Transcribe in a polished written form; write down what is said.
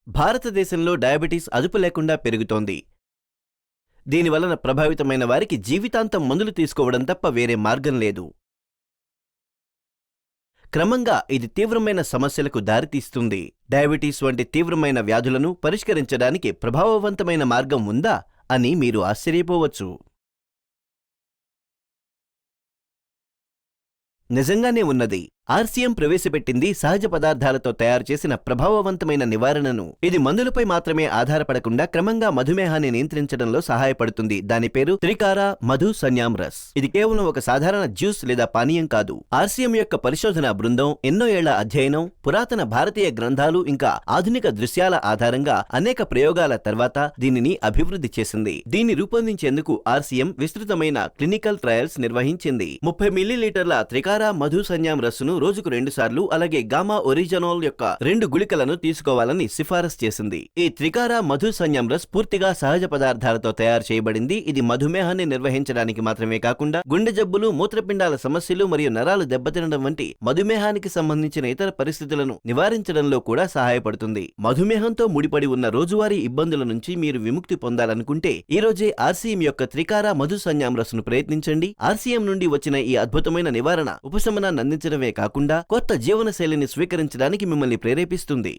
భారతదేశంలో డయాబెటీస్ అదుపు లేకుండా పెరుగుతోంది. దీనివలన ప్రభావితమైన వారికి జీవితాంతం మందులు తీసుకోవడం తప్ప వేరే మార్గం లేదు. క్రమంగా ఇది తీవ్రమైన సమస్యలకు దారితీస్తుంది. డయాబెటీస్ వంటి తీవ్రమైన వ్యాధులను పరిష్కరించడానికి ప్రభావవంతమైన మార్గం ఉందా అని మీరు ఆశ్చర్యపోవచ్చు. నిజంగానే ఉన్నది. ఆర్సీఎం ప్రవేశపెట్టింది సహజ పదార్థాలతో తయారు చేసిన ప్రభావవంతమైన నివారణను. ఇది మందులపై మాత్రమే ఆధారపడకుండా క్రమంగా మధుమేహాన్ని నియంత్రించడంలో సహాయపడుతుంది. దాని పేరు త్రికార మధు సంయామ్రస్. ఇది కేవలం ఒక సాధారణ జ్యూస్ లేదా పానీయం కాదు. ఆర్సీఎం యొక్క పరిశోధనా బృందం ఎన్నో ఏళ్ల అధ్యయనం, పురాతన భారతీయ గ్రంథాలు ఇంకా ఆధునిక దృశ్యాల ఆధారంగా అనేక ప్రయోగాల తర్వాత దీనిని అభివృద్ధి చేసింది. దీన్ని రూపొందించేందుకు ఆర్సీఎం విస్తృతమైన క్లినికల్ ట్రయల్స్ నిర్వహించింది. 30 మిల్లీలీటర్ల త్రికార మధు సంయామ్రస్సును రోజుకు 2 సార్లు అలాగే గామా ఒరిజినోల్ యొక్క 2 గుళికలను తీసుకోవాలని సిఫారసు చేసింది. ఈ త్రికార మధు సంయామ్రస్ పూర్తిగా సహజ పదార్థాలతో తయారు చేయబడింది. ఇది మధుమేహాన్ని నిర్వహించడానికి మాత్రమే కాకుండా గుండె జబ్బులు, మూత్రపిండాల సమస్యలు మరియు నరాలు దెబ్బతినడం వంటి మధుమేహానికి సంబంధించిన ఇతర పరిస్థితులను నివారించడంలో కూడా సహాయపడుతుంది. మధుమేహంతో ముడిపడి ఉన్న రోజువారీ ఇబ్బందుల నుంచి మీరు విముక్తి పొందాలనుకుంటే ఈ రోజే ఆర్సీఎం యొక్క త్రికార మధు సంయామ్రస్ను ప్రయత్నించండి. ఆర్సీఎం నుండి వచ్చిన ఈ అద్భుతమైన నివారణ ఉపశమనాన్ని అందించడమే కాకుండా కొత్త జీవనశైలిని స్వీకరించడానికి మిమ్మల్ని ప్రేరేపిస్తుంది.